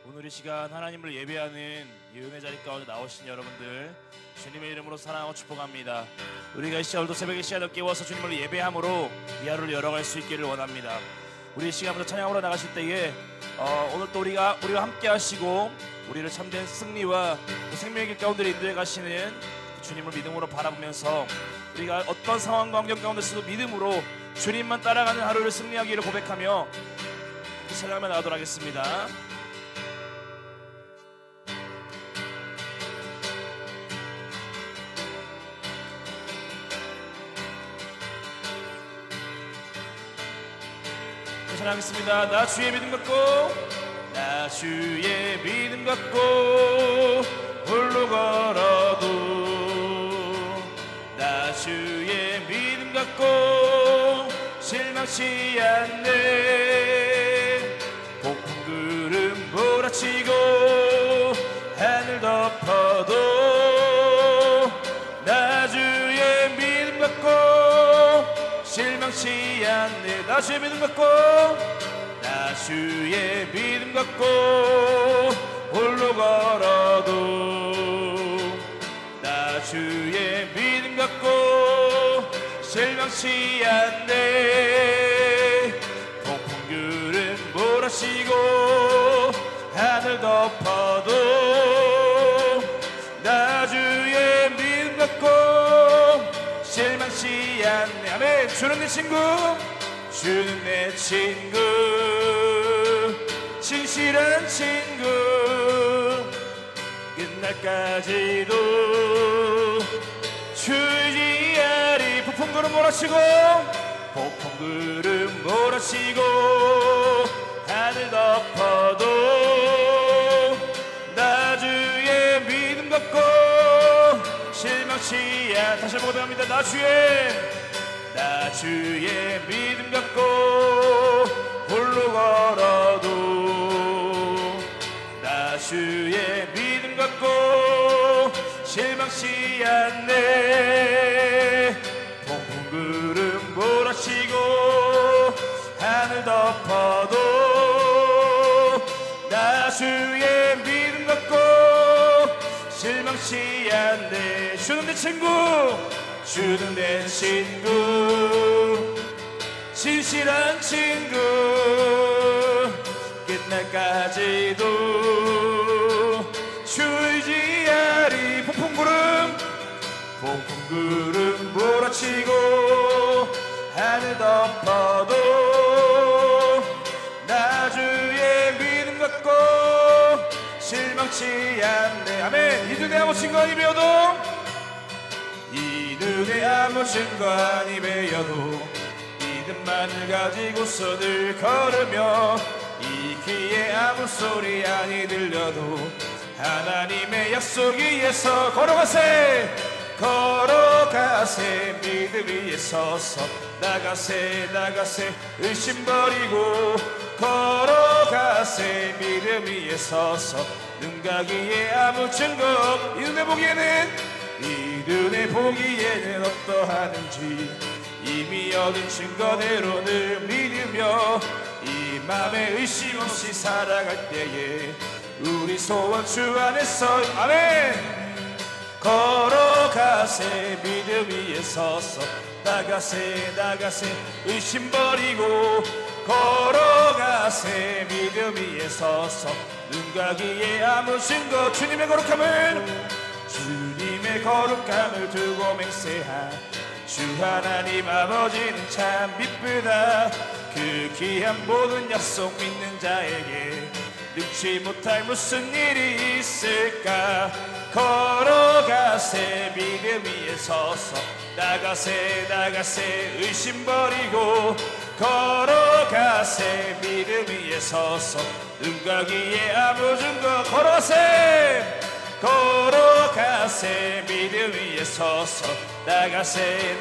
오늘 이 시간 하나님을 예배하는 이 은혜 자리 가운데 나오신 여러분들 주님의 이름으로 사랑하고 축복합니다. 우리가 이 시간 오늘도 새벽에 시간을 깨워서 주님을 예배함으로 이 하루를 열어갈 수 있기를 원합니다. 우리 이 시간부터 찬양으로 나가실 때에 오늘 또 우리가 함께 하시고 우리를 참된 승리와 생명의 길 가운데 인도해 가시는 주님을 믿음으로 바라보면서 우리가 어떤 상황과 환경 가운데서도 믿음으로 주님만 따라가는 하루를 승리하기를 고백하며 찬양하며 나가도록 하겠습니다. 찬양하겠습니다. 나 주의 믿음 갖고 나 주의 믿음 갖고 홀로 걸어도 나 주의 믿음 갖고 실망치 않네. 폭풍 구름 몰아치고 하늘 덮어도 나 주의 믿음 갖고 실망치 않네. 나 주의 믿음 갖고 나 주의 믿음 갖고 홀로 걸어도 나 주의 믿음 갖고 실망치 않네. 폭풍 구름 몰아치고 하늘 덮어도 나 주의 믿음 갖고 실망치 않네. 아멘. 주는 내 친구, 주는 내 친구, 진실한 친구, 끝날까지도 주의하리. 폭풍 구름 몰아치고 폭풍 구름 몰아치고 하늘 덮어도 나 주의 믿음 갖고 실망치 않. 다시 한번 고백합니다. 나 주의 믿음 갖고 홀로 걸어도 나 주의 믿음 갖고 실망치 않네. 폭풍 구름 몰아치고 하늘 덮어도 나 주의 믿음 갖고 실망치 않네. 주는 내 친구, 주는 내 친구, 진실한 친구, 끝날까지도 주의하리. 폭풍 구름 몰아치고 하늘 덮어도 나 주의 믿음 갖고 실망치 않네. 아멘. 이 눈에 아무 증거 아니 배워도 이 눈에 아무 증거 아니 배워도 믿음만을 가지고서 늘 걸으며 이 귀에 아무 소리 아니 들려도 하나님의 약속 위에서 걸어가세. 믿음 위에 서서 나가세 의심 버리고 걸어가세. 믿음 위에 서서 눈 가기에 아무 증거. 이 눈에 보기에는 어떠하는지 이미 얻은 증거대로 늘 믿으며 이 맘에 의심 없이 살아갈 때에 우리 소원 주 안에서 아멘. 걸어가세. 믿음 위에 서서 나가세 의심 버리고 걸어가세. 믿음 위에 서서 눈 가기에 아무 증거. 주님의 거룩함을 두고 맹세한 주 하나님 아버지는 참 미쁘다. 그 귀한 모든 약속 믿는 자에게 능치 못할 무슨 일이 있을까. 걸어가세. 믿음 위에 서서 나가세 의심 버리고 걸어가세. 믿음 위에 서서 눈 가기에 아무 증거. 걸어가세. 믿음 위에 서서 나가세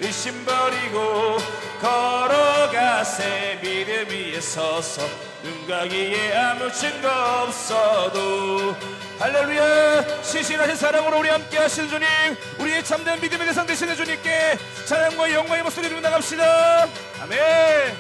의심 버리고 걸어가세. 믿음 위에 서서 눈 가기에 아무 증거 없어도. 할렐루야. 신실하신 사랑으로 우리 함께 하시는 주님, 우리의 참된 믿음의 대상 되시는 주님께 찬양과 영광의 목소리 들고 나갑시다. 아멘.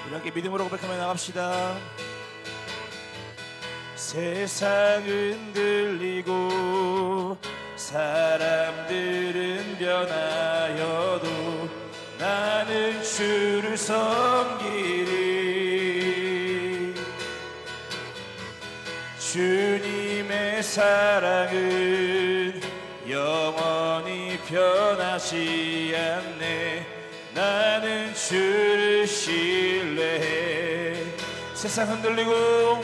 우리 함께 믿음으로 고백하며 나갑시다. 세상은 들리고 사람들은 변하여도 나는 주를 섬기리. 주님의 사랑은 영원히 변하지 않네. 나는 주를 신뢰해. 세상 흔들리고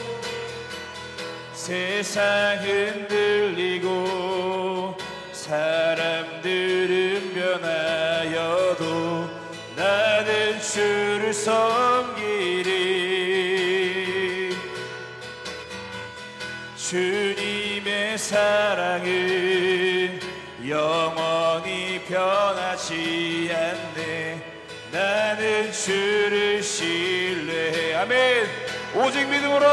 사람들은 변하여도 나는 주를 섬기리. 주님의 사랑은 영원히 변하지 않네. 나는 주를 신뢰해. 아멘. 오직 믿음으로,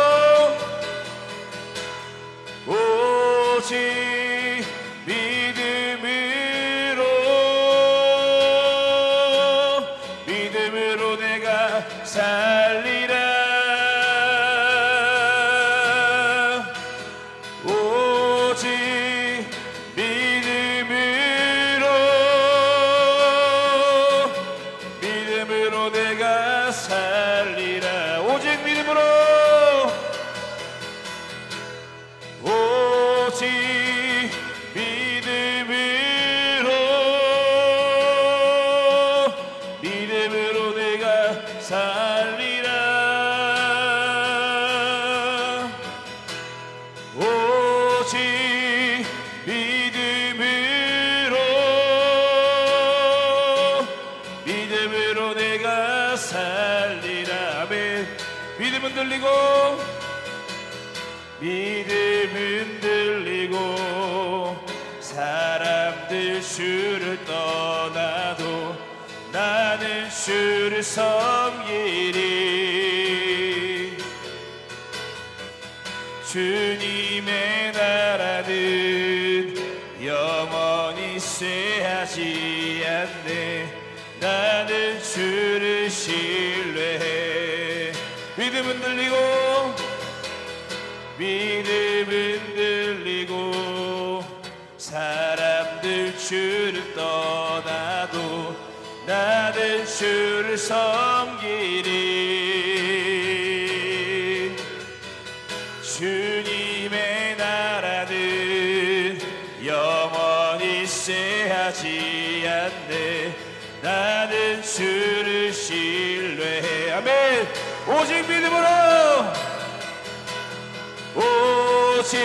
오직 믿음으로 내가 살리라. 오직 믿음으로 내가 살리라. 오직 믿음으로, 오직 믿음으로 내가 살리라. 오직 믿음으로 내가 살리라. 아멘. 믿음은 들리고 사람들 주를 떠나도 나는 주를 섬기리. 주님의 나라는 영원히 쇠하지 않네. 나는 주를 신뢰해. 믿음은 들리고 사람들 주를 떠나도 나는 주를 섬기리. 주님의 나라는 영원히 쇠하지 않네. 나는 주를 신뢰해. 아멘. 오직 믿음으로, 오직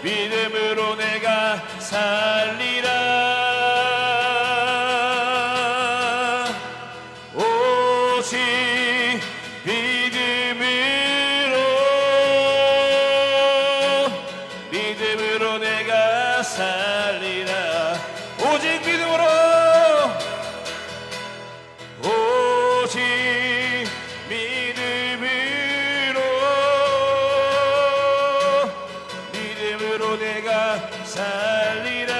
믿음으로 내가 살리라. 오직 믿음으로 내가 살리라. 오직 믿음으로, 오직 믿음으로 내가 살리라.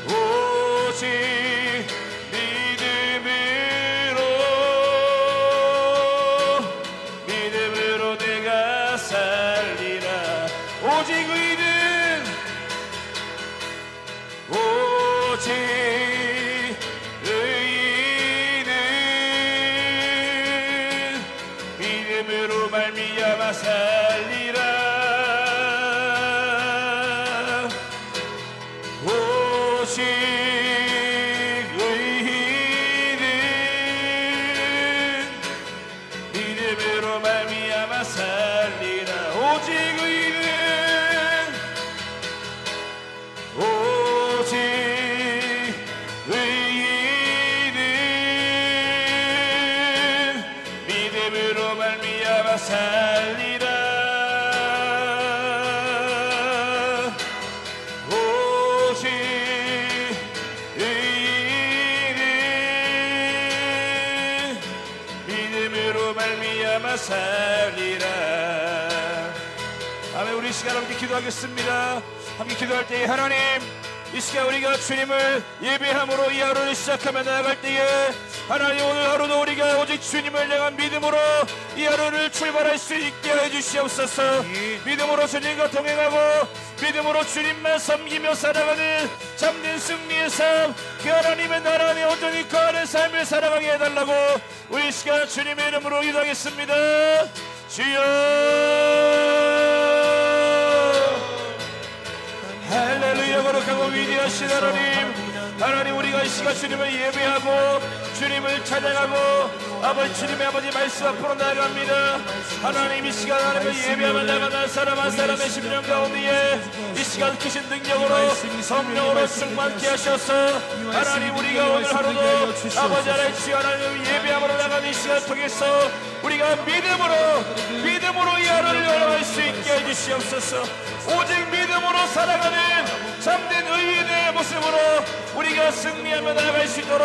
오직 믿음으로 내가 살리라. 오직 의인은 믿음으로 말미암아 살리라. 오직 의인은 믿음으로 말미암아 살리라. 오직 의인은, 오직 이 시간 함께 기도하겠습니다. 함께 기도할 때에 하나님, 이 시간 우리가 주님을 예배함으로 이 하루를 시작하며 나아갈 때에 하나님, 오늘 하루도 우리가 오직 주님을 향한 믿음으로 이 하루를 출발할 수 있게 해주시옵소서. 믿음으로 주님과 동행하고 믿음으로 주님만 섬기며 살아가는 참된 승리의 삶, 그 하나님의 나라 안에 온전히 거하는 삶을 살아가게 해달라고 우리 이 시간 주님의 이름으로 기도하겠습니다. 주여, 할렐루야. 거룩하고 위대하신 하나님, 하나님, 우리가 이 시간 주님을 예배하고 주님을 찬양하고 아버지, 주님의 아버지 말씀 앞으로 나아갑니다. 하나님, 이 시간 하나님을 예배하며 나가는 사람 한 사람의 심령 가운데에 이 시간 크신 능력으로 성령으로 충만케 하셔서 하나님, 우리가 오늘 하루도 아버지 하나님, 주 하나님을 예배하러 나가는 이 시간을 통해서 우리가 믿음으로 이 하루를 열어갈 수 있게 해주시옵소서. 오직 믿음으로 살아가는 참된 의인의 모습으로 우리가 승리하며 나아갈 수 있도록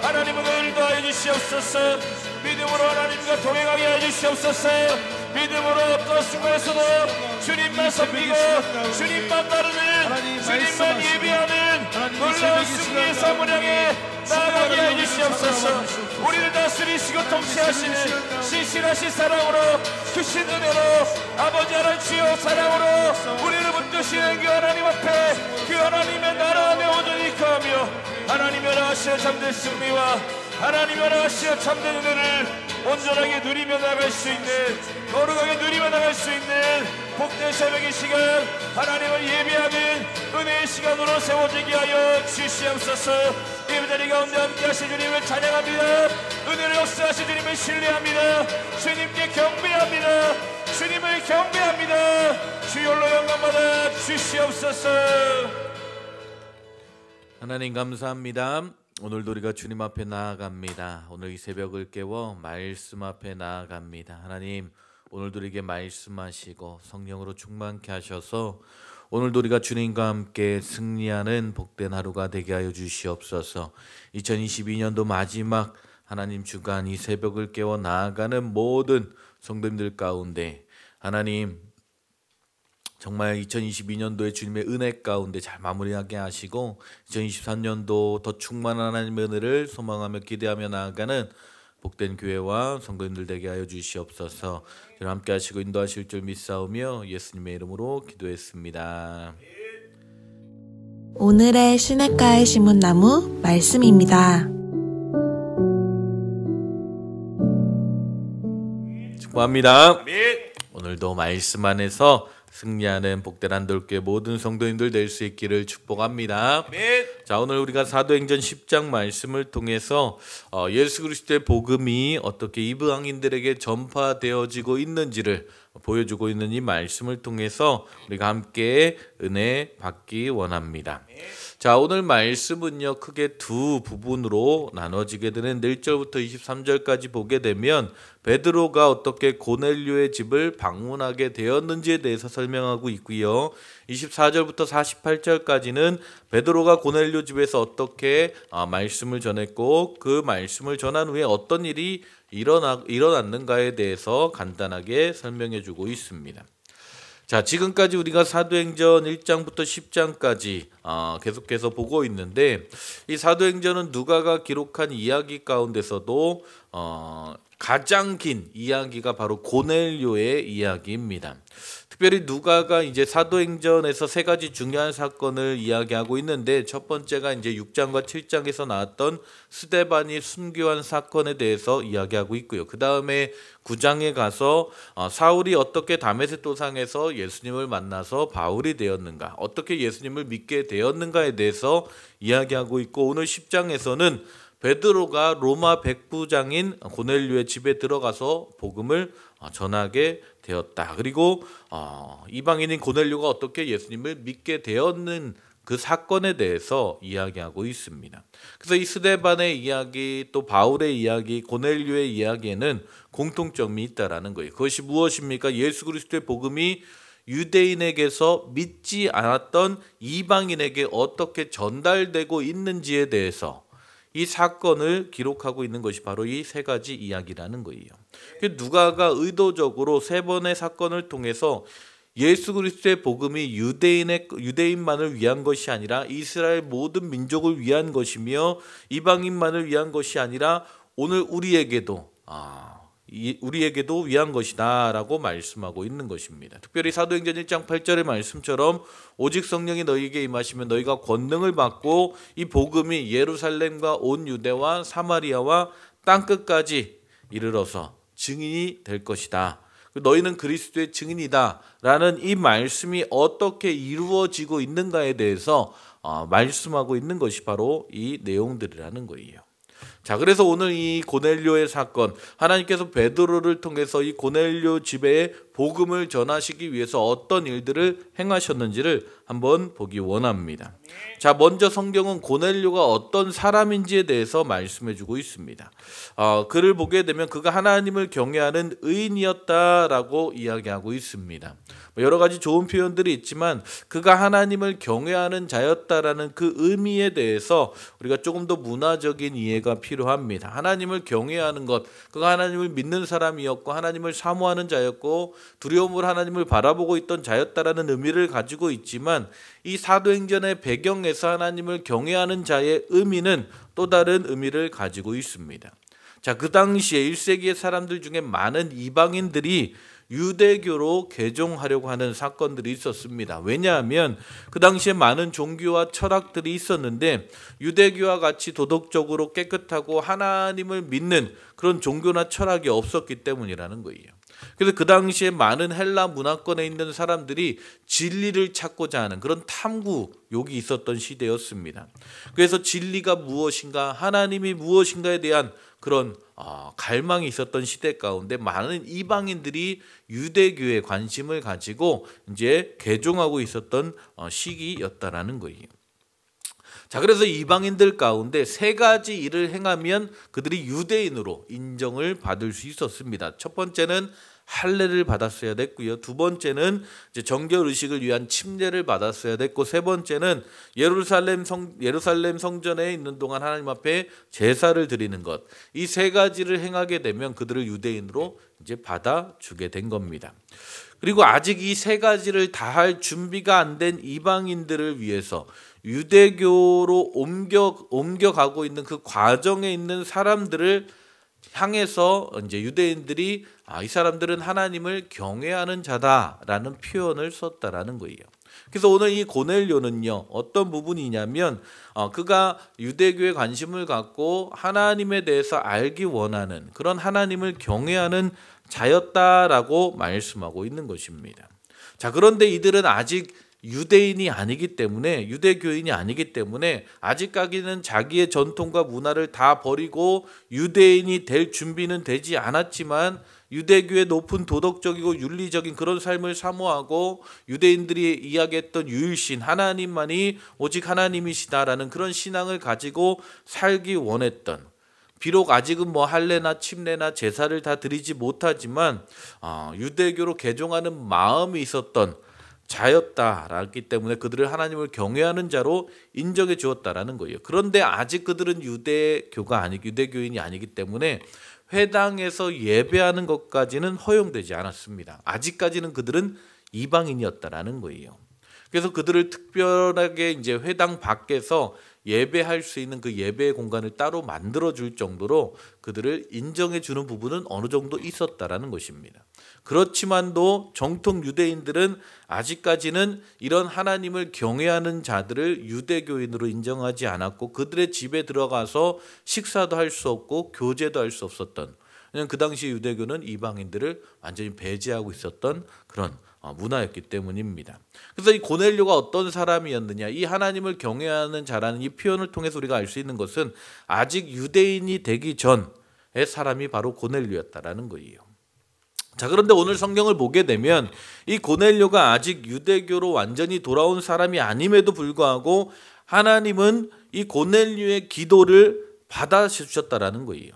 하나님은 오늘도 하여 주시옵소서. 믿음으로 하나님과 동행하게 하여 주시옵소서. 믿음으로 어떤 순간에서도 주님만 섬기고 주님만 따르는, 주님만 예배하는 놀라운 승리의 삶을 향해 나아가게 하여 주시옵소서. 우리를 다스리시고 통치하시는 신실하신 사랑으로, 크신 은혜로, 아버지 하나님 주여 사랑으로 우리를 붙드시는 그 하나님 앞에, 그 하나님의 나라 안에 온전히 거하며 하나님의 나라하시는 참된 승리와 하나님의 나라하시는 참된 은혜를 온전하게 누리며 나갈 수 있는, 거룩하게 누리며 나갈 수 있는 복된 새벽의 시간, 하나님을 예배하는 은혜의 시간으로 세워지게 하여 주시옵소서. 예배자리 가운데 함께 하신 주님을 찬양합니다. 은혜를 역사하신 주님을 신뢰합니다. 주님께 경배합니다. 주님을 경배합니다. 주여로 영광받아 주시옵소서. 하나님 감사합니다. 오늘도 우리가 주님 앞에 나아갑니다. 오늘 이 새벽을 깨워 말씀 앞에 나아갑니다. 하나님, 오늘도 우리에게 말씀하시고 성령으로 충만케 하셔서 오늘도 우리가 주님과 함께 승리하는 복된 하루가 되게 하여 주시옵소서. 2022년도 마지막 하나님 주간 이 새벽을 깨워 나아가는 모든 성도님들 가운데 하나님, 정말 2022년도에 주님의 은혜 가운데 잘 마무리하게 하시고 2023년도 더 충만한 하나님의 은혜를 소망하며 기대하며 나아가는 복된 교회와 성도님들 되게 하여 주시옵소서. 저와 함께 하시고 인도하실 줄 믿사오며 예수님의 이름으로 기도했습니다. 오늘의 시냇가에 심은 나무 말씀입니다. 축복합니다. 오늘도 말씀 안에서 승리하는 복된 한돌교회 모든 성도님들 될 수 있기를 축복합니다. 자, 오늘 우리가 사도행전 10장 말씀을 통해서 예수 그리스도의 복음이 어떻게 이방인들에게 전파되어지고 있는지를 보여주고 있는 이 말씀을 통해서 우리가 함께 은혜 받기 원합니다. 자, 오늘 말씀은요 크게 두 부분으로 나눠지게 되는데 1절부터 23절까지 보게 되면 베드로가 어떻게 고넬료의 집을 방문하게 되었는지에 대해서 설명하고 있고요. 24절부터 48절까지는 베드로가 고넬료 집에서 어떻게 말씀을 전했고 그 말씀을 전한 후에 어떤 일이 일어났는가에 대해서 간단하게 설명해 주고 있습니다. 자, 지금까지 우리가 사도행전 1장부터 10장까지 계속해서 보고 있는데 이 사도행전은 누가가 기록한 이야기 가운데서도 가장 긴 이야기가 바로 고넬료의 이야기입니다. 특별히 누가가 이제 사도행전에서 세 가지 중요한 사건을 이야기하고 있는데 첫 번째가 이제 6장과 7장에서 나왔던 스데반이 순교한 사건에 대해서 이야기하고 있고요. 그 다음에 9장에 가서 사울이 어떻게 다메섹 도상에서 예수님을 만나서 바울이 되었는가, 어떻게 예수님을 믿게 되었는가에 대해서 이야기하고 있고, 오늘 10장에서는 베드로가 로마 백부장인 고넬료의 집에 들어가서 복음을 전하게 되었다. 그리고 이방인인 고넬료가 어떻게 예수님을 믿게 되었는 그 사건에 대해서 이야기하고 있습니다. 그래서 이 스데반의 이야기, 또 바울의 이야기, 고넬료의 이야기에는 공통점이 있다라는 거예요. 그것이 무엇입니까? 예수 그리스도의 복음이 유대인에게서 믿지 않았던 이방인에게 어떻게 전달되고 있는지에 대해서 이 사건을 기록하고 있는 것이 바로 이 세 가지 이야기라는 거예요. 누가가 의도적으로 세 번의 사건을 통해서 예수 그리스도의 복음이 유대인만을 위한 것이 아니라 이스라엘 모든 민족을 위한 것이며 이방인만을 위한 것이 아니라 오늘 우리에게도 위한 것이다 라고 말씀하고 있는 것입니다. 특별히 사도행전 1장 8절의 말씀처럼 오직 성령이 너희에게 임하시면 너희가 권능을 받고 이 복음이 예루살렘과 온 유대와 사마리아와 땅끝까지 이르러서 증인이 될 것이다. 너희는 그리스도의 증인이다 라는 이 말씀이 어떻게 이루어지고 있는가에 대해서 말씀하고 있는 것이 바로 이 내용들이라는 거예요. 자, 그래서 오늘 이 고넬료의 사건, 하나님께서 베드로를 통해서 이 고넬료 집에 복음을 전하시기 위해서 어떤 일들을 행하셨는지를 한번 보기 원합니다. 자, 먼저 성경은 고넬료가 어떤 사람인지에 대해서 말씀해주고 있습니다. 그를 보게 되면 그가 하나님을 경외하는 의인이었다라고 이야기하고 있습니다. 여러 가지 좋은 표현들이 있지만 그가 하나님을 경외하는 자였다라는 그 의미에 대해서 우리가 조금 더 문화적인 이해가 필요합니다. 하나님을 경외하는 것, 그가 하나님을 믿는 사람이었고 하나님을 사모하는 자였고 두려움으로 하나님을 바라보고 있던 자였다라는 의미를 가지고 있지만 이 사도행전의 배경에서 하나님을 경외하는 자의 의미는 또 다른 의미를 가지고 있습니다. 자, 그 당시에 1세기의 사람들 중에 많은 이방인들이 유대교로 개종하려고 하는 사건들이 있었습니다. 왜냐하면 그 당시에 많은 종교와 철학들이 있었는데 유대교와 같이 도덕적으로 깨끗하고 하나님을 믿는 그런 종교나 철학이 없었기 때문이라는 거예요. 그래서 그 당시에 많은 헬라 문화권에 있는 사람들이 진리를 찾고자 하는 그런 탐구욕이 있었던 시대였습니다. 그래서 진리가 무엇인가, 하나님이 무엇인가에 대한 그런 갈망이 있었던 시대 가운데 많은 이방인들이 유대교에 관심을 가지고 이제 개종하고 있었던 시기였다라는 거예요. 자, 그래서 이방인들 가운데 세 가지 일을 행하면 그들이 유대인으로 인정을 받을 수 있었습니다. 첫 번째는 할례를 받았어야 됐고요. 두 번째는 이제 정결 의식을 위한 침례를 받았어야 됐고, 세 번째는 예루살렘 성전에 있는 동안 하나님 앞에 제사를 드리는 것. 이 세 가지를 행하게 되면 그들을 유대인으로 이제 받아주게 된 겁니다. 그리고 아직 이 세 가지를 다 할 준비가 안 된 이방인들을 위해서 유대교로 옮겨가고 있는 그 과정에 있는 사람들을 향해서 이제 유대인들이 이 사람들은 하나님을 경외하는 자다라는 표현을 썼다라는 거예요. 그래서 오늘 이 고넬료는요, 어떤 부분이냐면 그가 유대교에 관심을 갖고 하나님에 대해서 알기 원하는 그런 하나님을 경외하는 자였다라고 말씀하고 있는 것입니다. 자, 그런데 이들은 아직 유대인이 아니기 때문에, 유대교인이 아니기 때문에 아직까지는 자기의 전통과 문화를 다 버리고 유대인이 될 준비는 되지 않았지만 유대교의 높은 도덕적이고 윤리적인 그런 삶을 사모하고 유대인들이 이야기했던 유일신 하나님만이 오직 하나님이시다라는 그런 신앙을 가지고 살기 원했던, 비록 아직은 뭐 할례나 침례나 제사를 다 드리지 못하지만 유대교로 개종하는 마음이 있었던 자였다라기 때문에 그들을 하나님을 경외하는 자로 인정해 주었다라는 거예요. 그런데 아직 그들은 유대교인이 아니기 때문에 회당에서 예배하는 것까지는 허용되지 않았습니다. 아직까지는 그들은 이방인이었다라는 거예요. 그래서 그들을 특별하게 이제 회당 밖에서 예배할 수 있는 그 예배의 공간을 따로 만들어 줄 정도로 그들을 인정해 주는 부분은 어느 정도 있었다라는 것입니다. 그렇지만도 정통 유대인들은 아직까지는 이런 하나님을 경외하는 자들을 유대교인으로 인정하지 않았고 그들의 집에 들어가서 식사도 할 수 없고 교제도 할 수 없었던, 왜냐하면 그 당시 유대교는 이방인들을 완전히 배제하고 있었던 그런 문화였기 때문입니다. 그래서 이 고넬료가 어떤 사람이었느냐, 이 하나님을 경외하는 자라는 이 표현을 통해서 우리가 알 수 있는 것은 아직 유대인이 되기 전의 사람이 바로 고넬료였다라는 거예요. 자, 그런데 오늘 성경을 보게 되면 이 고넬료가 아직 유대교로 완전히 돌아온 사람이 아님에도 불구하고 하나님은 이 고넬료의 기도를 받아주셨다라는 거예요.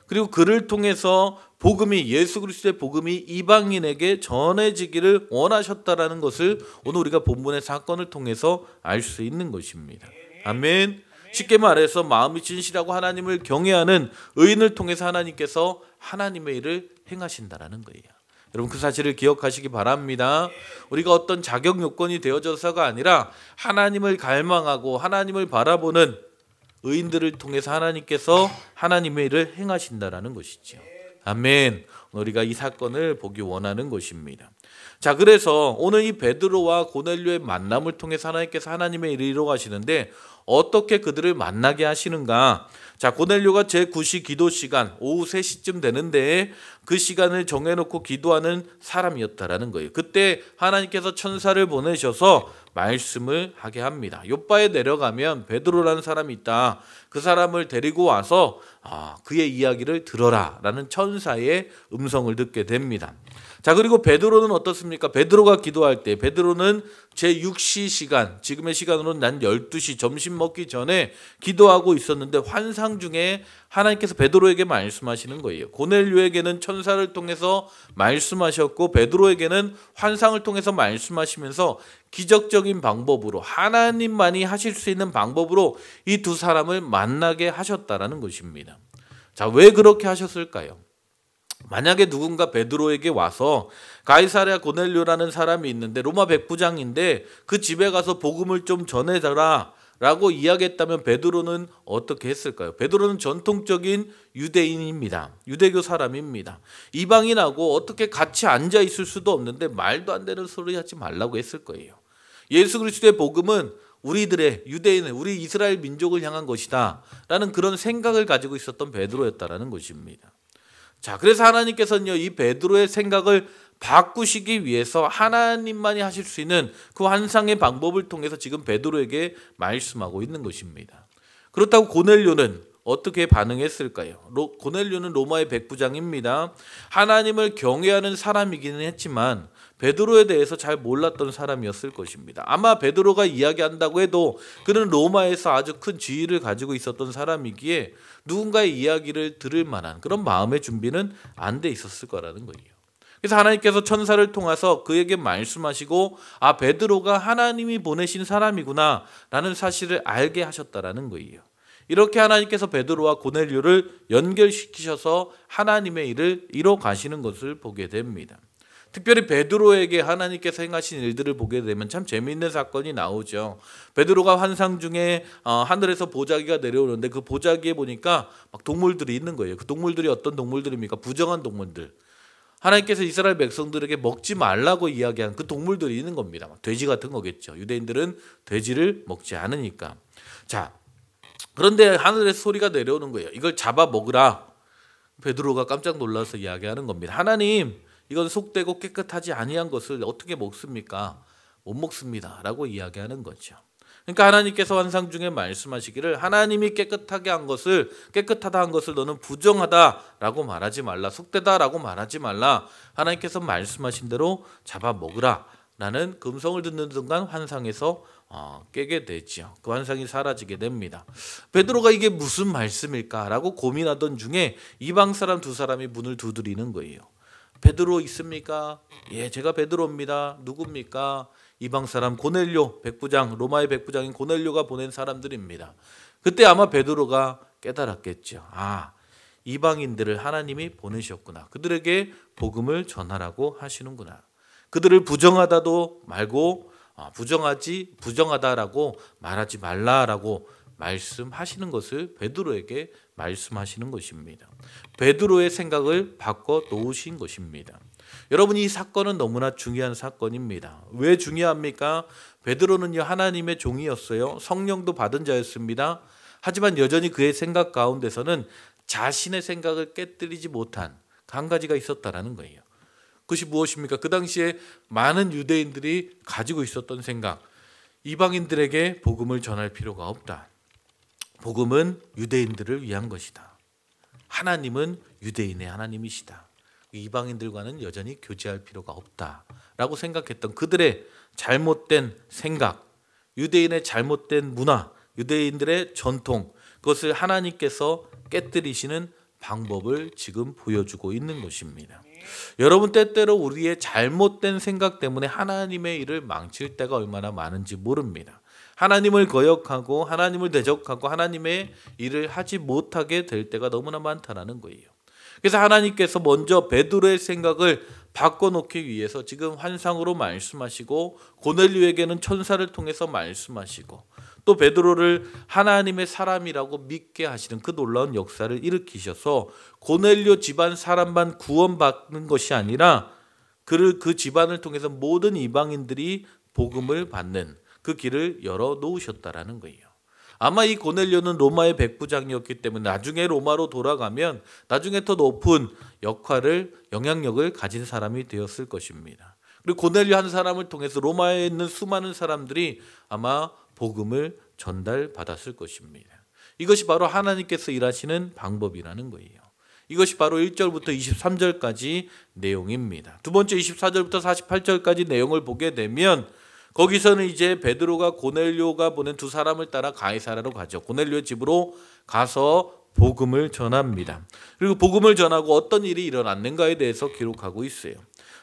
그리고 그를 통해서 복음이, 예수 그리스도의 복음이 이방인에게 전해지기를 원하셨다라는 것을 오늘 우리가 본문의 사건을 통해서 알 수 있는 것입니다. 아멘. 쉽게 말해서 마음이 진실하고 하나님을 경외하는 의인을 통해서 하나님께서 하나님의 일을 행하신다라는 거예요. 여러분 그 사실을 기억하시기 바랍니다. 우리가 어떤 자격 요건이 되어져서가 아니라 하나님을 갈망하고 하나님을 바라보는 의인들을 통해서 하나님께서 하나님의 일을 행하신다라는 것이죠. 아멘. 우리가 이 사건을 보기 원하는 것입니다. 자, 그래서 오늘 이 베드로와 고넬료의 만남을 통해서 하나님께서 하나님의 일을 이루어 가시는데 어떻게 그들을 만나게 하시는가? 자, 고넬료가 제9시 기도 시간 오후 3시쯤 되는데 그 시간을 정해놓고 기도하는 사람이었다라는 거예요. 그때 하나님께서 천사를 보내셔서 말씀을 하게 합니다. 욥바에 내려가면 베드로라는 사람이 있다. 그 사람을 데리고 와서 그의 이야기를 들어라 라는 천사의 음성을 듣게 됩니다. 자, 그리고 베드로는 어떻습니까? 베드로가 기도할 때 베드로는 제6시 시간, 지금의 시간으로는 난 12시 점심 먹기 전에 기도하고 있었는데 환상 중에 하나님께서 베드로에게 말씀하시는 거예요. 고넬료에게는 천사를 통해서 말씀하셨고 베드로에게는 환상을 통해서 말씀하시면서 기적적인 방법으로 하나님만이 하실 수 있는 방법으로 이 두 사람을 만나게 하셨다라는 것입니다. 자, 왜 그렇게 하셨을까요? 만약에 누군가 베드로에게 와서 가이사랴 고넬료라는 사람이 있는데 로마 백부장인데 그 집에 가서 복음을 좀 전해달라 라고 이야기했다면 베드로는 어떻게 했을까요? 베드로는 전통적인 유대인입니다. 유대교 사람입니다. 이방인하고 어떻게 같이 앉아 있을 수도 없는데 말도 안 되는 소리 하지 말라고 했을 거예요. 예수 그리스도의 복음은 우리들의 유대인의 우리 이스라엘 민족을 향한 것이다 라는 그런 생각을 가지고 있었던 베드로였다라는 것입니다. 자, 그래서 하나님께서는요, 이 베드로의 생각을 바꾸시기 위해서 하나님만이 하실 수 있는 그 환상의 방법을 통해서 지금 베드로에게 말씀하고 있는 것입니다. 그렇다고 고넬료는 어떻게 반응했을까요? 고넬료는 로마의 백부장입니다. 하나님을 경외하는 사람이기는 했지만 베드로에 대해서 잘 몰랐던 사람이었을 것입니다. 아마 베드로가 이야기한다고 해도 그는 로마에서 아주 큰 지위를 가지고 있었던 사람이기에 누군가의 이야기를 들을 만한 그런 마음의 준비는 안 돼 있었을 거라는 거예요. 그래서 하나님께서 천사를 통해서 그에게 말씀하시고 베드로가 하나님이 보내신 사람이구나 라는 사실을 알게 하셨다라는 거예요. 이렇게 하나님께서 베드로와 고넬료를 연결시키셔서 하나님의 일을 이뤄 가시는 것을 보게 됩니다. 특별히 베드로에게 하나님께서 행하신 일들을 보게 되면 참 재미있는 사건이 나오죠. 베드로가 환상 중에 하늘에서 보자기가 내려오는데 그 보자기에 보니까 막 동물들이 있는 거예요. 그 동물들이 어떤 동물들입니까? 부정한 동물들. 하나님께서 이스라엘 백성들에게 먹지 말라고 이야기한 그 동물들이 있는 겁니다. 돼지 같은 거겠죠. 유대인들은 돼지를 먹지 않으니까. 자, 그런데 하늘에서 소리가 내려오는 거예요. 이걸 잡아 먹으라. 베드로가 깜짝 놀라서 이야기하는 겁니다. 하나님, 이건 속되고 깨끗하지 아니한 것을 어떻게 먹습니까? 못 먹습니다 라고 이야기하는 거죠. 그러니까 하나님께서 환상 중에 말씀하시기를 하나님이 깨끗하다 한 것을 너는 부정하다라고 말하지 말라, 속되다라고 말하지 말라. 하나님께서 말씀하신 대로 잡아 먹으라 라는 음성을 듣는 순간 환상에서 깨게 되죠. 그 환상이 사라지게 됩니다. 베드로가 이게 무슨 말씀일까라고 고민하던 중에 이방 사람 두 사람이 문을 두드리는 거예요. 베드로 있습니까? 예, 제가 베드로입니다. 누굽니까? 이방 사람 고넬료 백부장, 로마의 백부장인 고넬료가 보낸 사람들입니다. 그때 아마 베드로가 깨달았겠죠. 이방인들을 하나님이 보내셨구나. 그들에게 복음을 전하라고 하시는구나. 그들을 부정하다도 말고 부정하다라고 말하지 말라라고 말씀하시는 것을 베드로에게 말씀하시는 것입니다. 베드로의 생각을 바꿔 놓으신 것입니다. 여러분, 이 사건은 너무나 중요한 사건입니다. 왜 중요합니까? 베드로는요, 하나님의 종이었어요. 성령도 받은 자였습니다. 하지만 여전히 그의 생각 가운데서는 자신의 생각을 깨뜨리지 못한 한 가지가 있었다라는 거예요. 그것이 무엇입니까? 그 당시에 많은 유대인들이 가지고 있었던 생각, 이방인들에게 복음을 전할 필요가 없다. 복음은 유대인들을 위한 것이다. 하나님은 유대인의 하나님이시다. 이방인들과는 여전히 교제할 필요가 없다라고 생각했던 그들의 잘못된 생각, 유대인의 잘못된 문화, 유대인들의 전통, 그것을 하나님께서 깨뜨리시는 방법을 지금 보여주고 있는 것입니다. 여러분, 때때로 우리의 잘못된 생각 때문에 하나님의 일을 망칠 때가 얼마나 많은지 모릅니다. 하나님을 거역하고 하나님을 대적하고 하나님의 일을 하지 못하게 될 때가 너무나 많다라는 거예요. 그래서 하나님께서 먼저 베드로의 생각을 바꿔놓기 위해서 지금 환상으로 말씀하시고 고넬료에게는 천사를 통해서 말씀하시고 또 베드로를 하나님의 사람이라고 믿게 하시는 그 놀라운 역사를 일으키셔서 고넬료 집안 사람만 구원받는 것이 아니라 그 집안을 통해서 모든 이방인들이 복음을 받는 그 길을 열어 놓으셨다라는 거예요. 아마 이 고넬료는 로마의 백부장이었기 때문에 나중에 로마로 돌아가면 나중에 더 높은 역할을 영향력을 가진 사람이 되었을 것입니다. 그리고 고넬료 한 사람을 통해서 로마에 있는 수많은 사람들이 아마 복음을 전달받았을 것입니다. 이것이 바로 하나님께서 일하시는 방법이라는 거예요. 이것이 바로 1절부터 23절까지 내용입니다. 두 번째 24절부터 48절까지 내용을 보게 되면 거기서는 이제 베드로가 고넬료가 보낸 두 사람을 따라 가이사랴로 가죠. 고넬료의 집으로 가서 복음을 전합니다. 그리고 복음을 전하고 어떤 일이 일어났는가에 대해서 기록하고 있어요.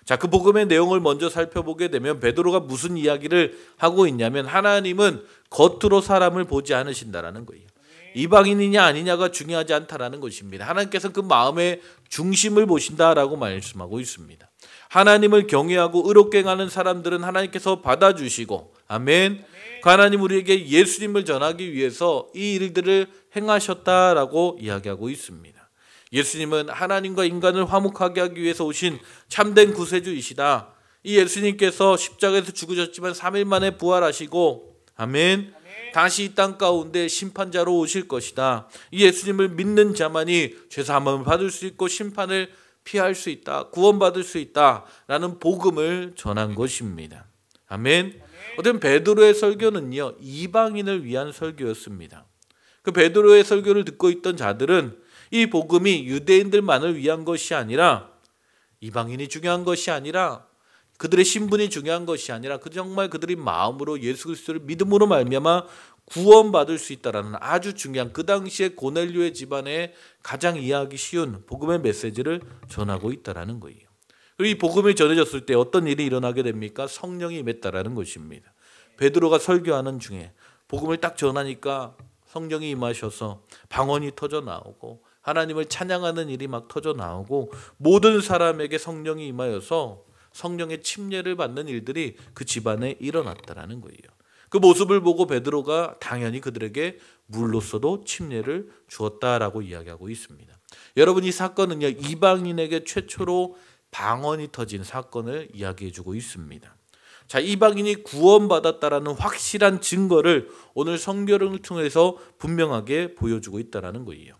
자, 그 복음의 내용을 먼저 살펴보게 되면 베드로가 무슨 이야기를 하고 있냐면 하나님은 겉으로 사람을 보지 않으신다라는 거예요. 이방인이냐 아니냐가 중요하지 않다라는 것입니다. 하나님께서 그 마음의 중심을 보신다라고 말씀하고 있습니다. 하나님을 경외하고 의롭게 행하는 사람들은 하나님께서 받아주시고 아멘. 그 하나님 우리에게 예수님을 전하기 위해서 이 일들을 행하셨다라고 이야기하고 있습니다. 예수님은 하나님과 인간을 화목하게 하기 위해서 오신 참된 구세주이시다. 이 예수님께서 십자가에서 죽으셨지만 3일 만에 부활하시고 아멘. 다시 이 땅 가운데 심판자로 오실 것이다. 이 예수님을 믿는 자만이 죄사함을 받을 수 있고 심판을 피할 수 있다. 구원받을 수 있다라는 복음을 전한 것입니다. 아멘. 어떤 베드로의 설교는요, 이방인을 위한 설교였습니다. 그 베드로의 설교를 듣고 있던 자들은 이 복음이 유대인들만을 위한 것이 아니라 이방인이 중요한 것이 아니라 그들의 신분이 중요한 것이 아니라 정말 그들이 마음으로 예수 그리스도를 믿음으로 말미암아 구원받을 수 있다라는 아주 중요한 그 당시에 고넬료의 집안에 가장 이해하기 쉬운 복음의 메시지를 전하고 있다라는 거예요. 그리고 이 복음이 전해졌을 때 어떤 일이 일어나게 됩니까? 성령이 임했다라는 것입니다. 베드로가 설교하는 중에 복음을 딱 전하니까 성령이 임하셔서 방언이 터져 나오고 하나님을 찬양하는 일이 막 터져 나오고 모든 사람에게 성령이 임하여서 성령의 침례를 받는 일들이 그 집안에 일어났다라는 거예요. 그 모습을 보고 베드로가 당연히 그들에게 물로서도 침례를 주었다라고 이야기하고 있습니다. 여러분, 이 사건은요, 이방인에게 최초로 방언이 터진 사건을 이야기해주고 있습니다. 자, 이방인이 구원받았다라는 확실한 증거를 오늘 성경을 통해서 분명하게 보여주고 있다라는 거예요.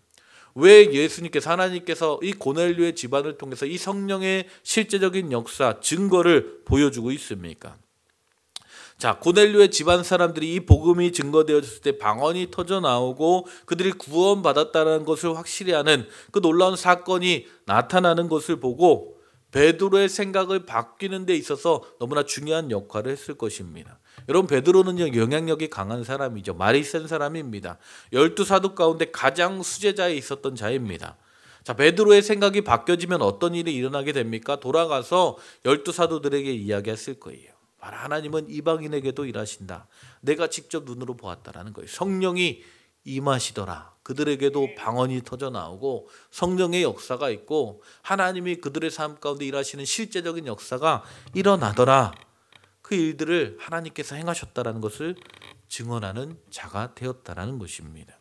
왜 예수님께서 하나님께서 이 고넬료의 집안을 통해서 이 성령의 실제적인 역사, 증거를 보여주고 있습니까? 자, 고넬료의 집안 사람들이 이 복음이 증거되었을 때 방언이 터져 나오고 그들이 구원받았다는 것을 확실히 하는 그 놀라운 사건이 나타나는 것을 보고 베드로의 생각을 바뀌는 데 있어서 너무나 중요한 역할을 했을 것입니다. 여러분, 베드로는요, 영향력이 강한 사람이죠. 말이 센 사람입니다. 12사도 가운데 가장 수제자에 있었던 자입니다. 자, 베드로의 생각이 바뀌어지면 어떤 일이 일어나게 됩니까? 돌아가서 12사도들에게 이야기했을 거예요. 바로 하나님은 이방인에게도 일하신다. 내가 직접 눈으로 보았다라는 거예요. 성령이 임하시더라. 그들에게도 방언이 터져 나오고 성령의 역사가 있고 하나님이 그들의 삶 가운데 일하시는 실제적인 역사가 일어나더라. 그 일들을 하나님께서 행하셨다라는 것을 증언하는 자가 되었다라는 것입니다.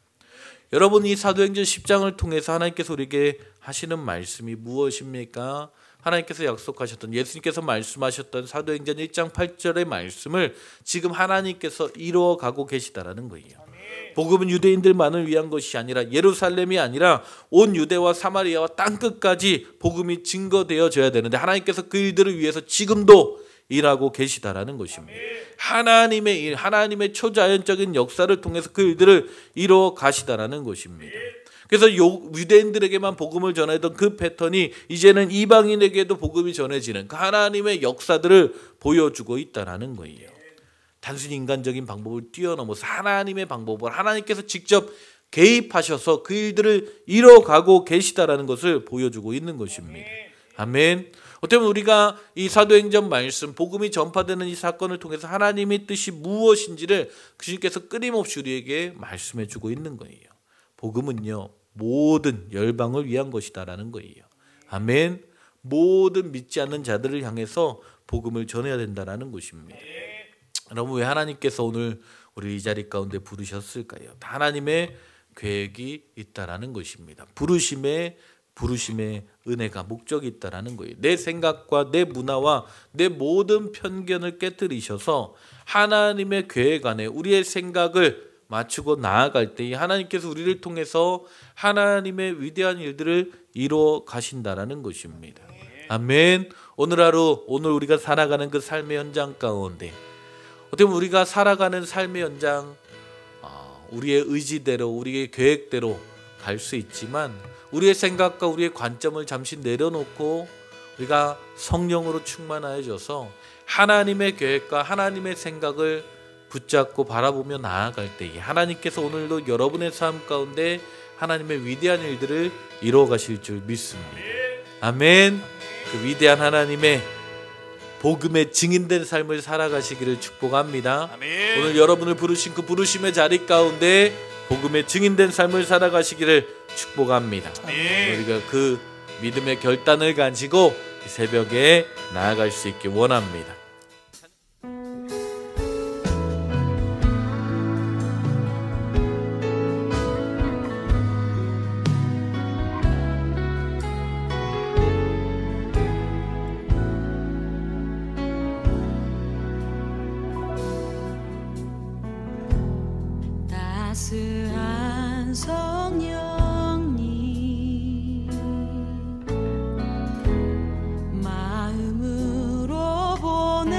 여러분, 이 사도행전 10장을 통해서 하나님께서 우리에게 하시는 말씀이 무엇입니까? 하나님께서 약속하셨던, 예수님께서 말씀하셨던 사도행전 1장 8절의 말씀을 지금 하나님께서 이루어가고 계시다라는 거예요. 복음은 유대인들만을 위한 것이 아니라 예루살렘이 아니라 온 유대와 사마리아와 땅끝까지 복음이 증거되어져야 되는데 하나님께서 그 일들을 위해서 지금도 일하고 계시다라는 것입니다. 하나님의 일, 하나님의 초자연적인 역사를 통해서 그 일들을 이루어 가시다라는 것입니다. 그래서 유대인들에게만 복음을 전하던 그 패턴이 이제는 이방인에게도 복음이 전해지는 그 하나님의 역사들을 보여주고 있다라는 거예요. 단순히 인간적인 방법을 뛰어넘어서 하나님의 방법을 하나님께서 직접 개입하셔서 그 일들을 이뤄가고 계시다라는 것을 보여주고 있는 것입니다. 아멘. 어쩌면 우리가 이 사도행전 말씀, 복음이 전파되는 이 사건을 통해서 하나님의 뜻이 무엇인지를 주님께서 끊임없이 우리에게 말씀해 주고 있는 거예요. 복음은요, 모든 열방을 위한 것이다라는 거예요. 아멘. 모든 믿지 않는 자들을 향해서 복음을 전해야 된다라는 것입니다. 여러분, 왜 하나님께서 오늘 우리 이 자리 가운데 부르셨을까요? 하나님의 계획이 있다라는 것입니다. 부르심의 은혜가 목적이 있다라는 거예요. 내 생각과 내 문화와 내 모든 편견을 깨뜨리셔서 하나님의 계획 안에 우리의 생각을 맞추고 나아갈 때 하나님께서 우리를 통해서 하나님의 위대한 일들을 이루어 가신다라는 것입니다. 아멘. 오늘 하루, 오늘 우리가 살아가는 그 삶의 현장 가운데 어떻게 보면 우리가 살아가는 삶의 현장, 우리의 의지대로 우리의 계획대로 갈 수 있지만 우리의 생각과 우리의 관점을 잠시 내려놓고 우리가 성령으로 충만하여져서 하나님의 계획과 하나님의 생각을 붙잡고 바라보며 나아갈 때에 하나님께서 오늘도 여러분의 삶 가운데 하나님의 위대한 일들을 이루어 가실 줄 믿습니다. 아멘. 그 위대한 하나님의 복음의 증인된 삶을 살아가시기를 축복합니다. 아멘. 오늘 여러분을 부르신 그 부르심의 자리 가운데 복음의 증인된 삶을 살아가시기를 축복합니다. 아멘. 우리가 그 믿음의 결단을 가지고 새벽에 나아갈 수 있길 원합니다. 따스한 성령님 마음으로 보내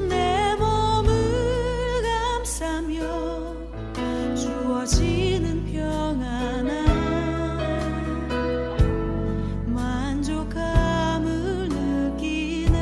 내 몸을 감싸며 주어지는 평안함 만족함을 느끼네.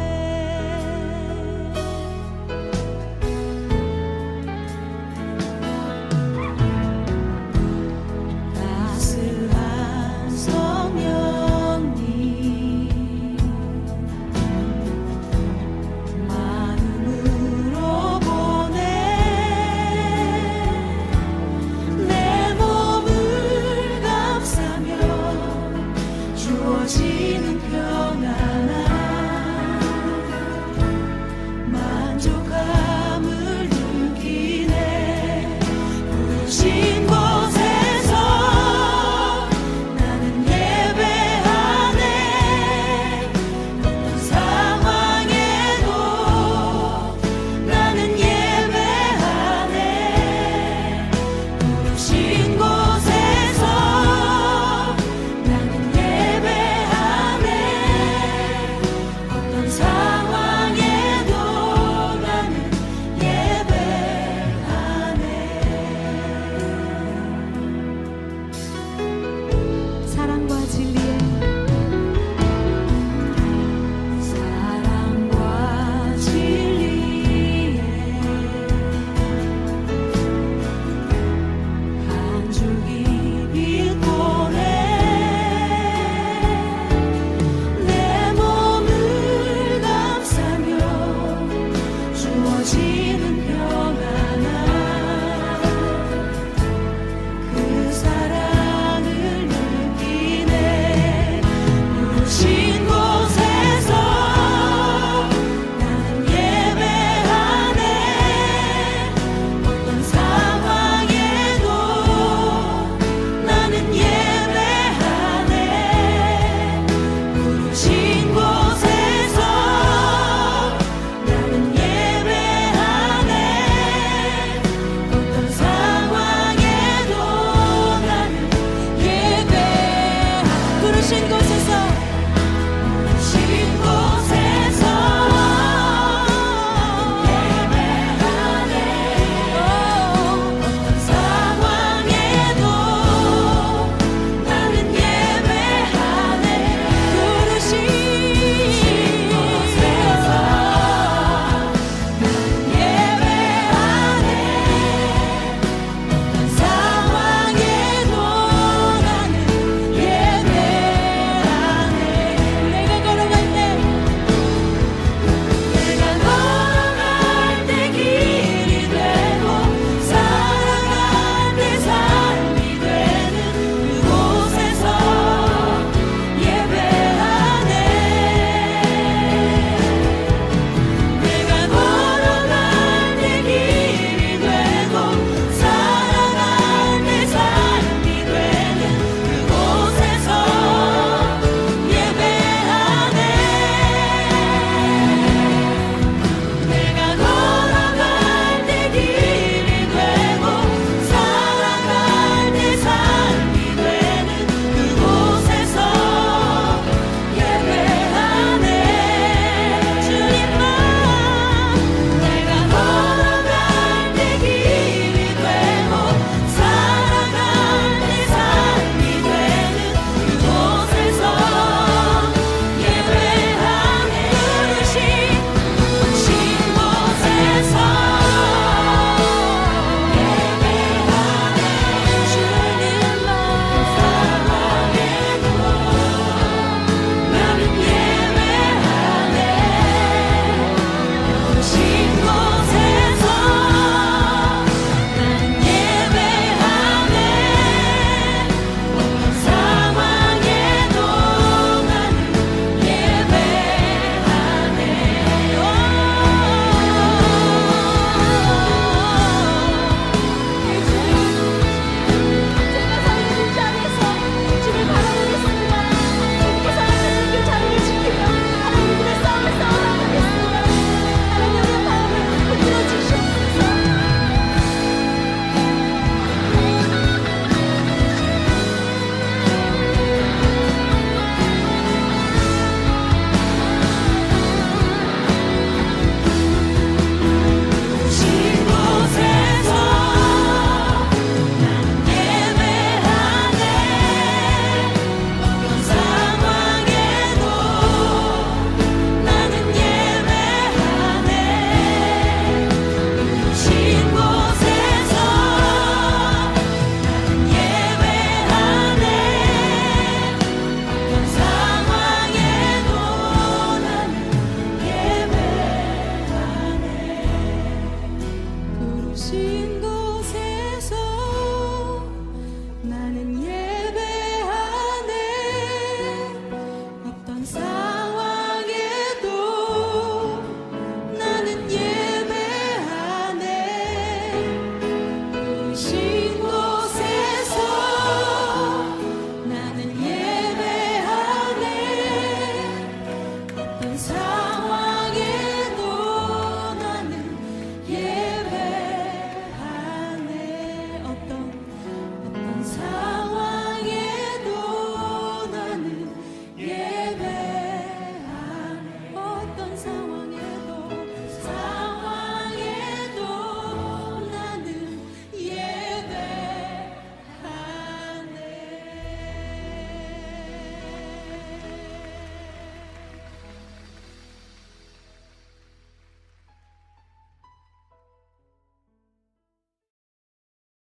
주어진